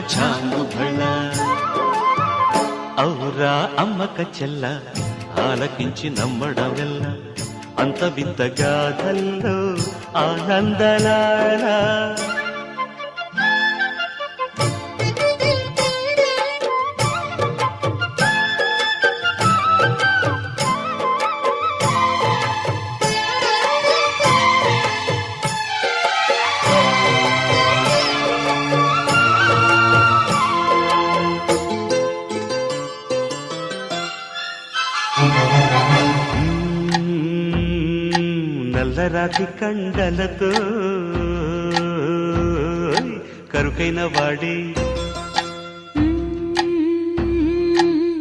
చాంగుబళ ఔరా అమ్మక చెల్ల ఆలకించి నమ్మడమెల్ల అంత వింత గాథల్లో ఆనందలారా నల్లరాతి కండలతో కరుకైన వాడే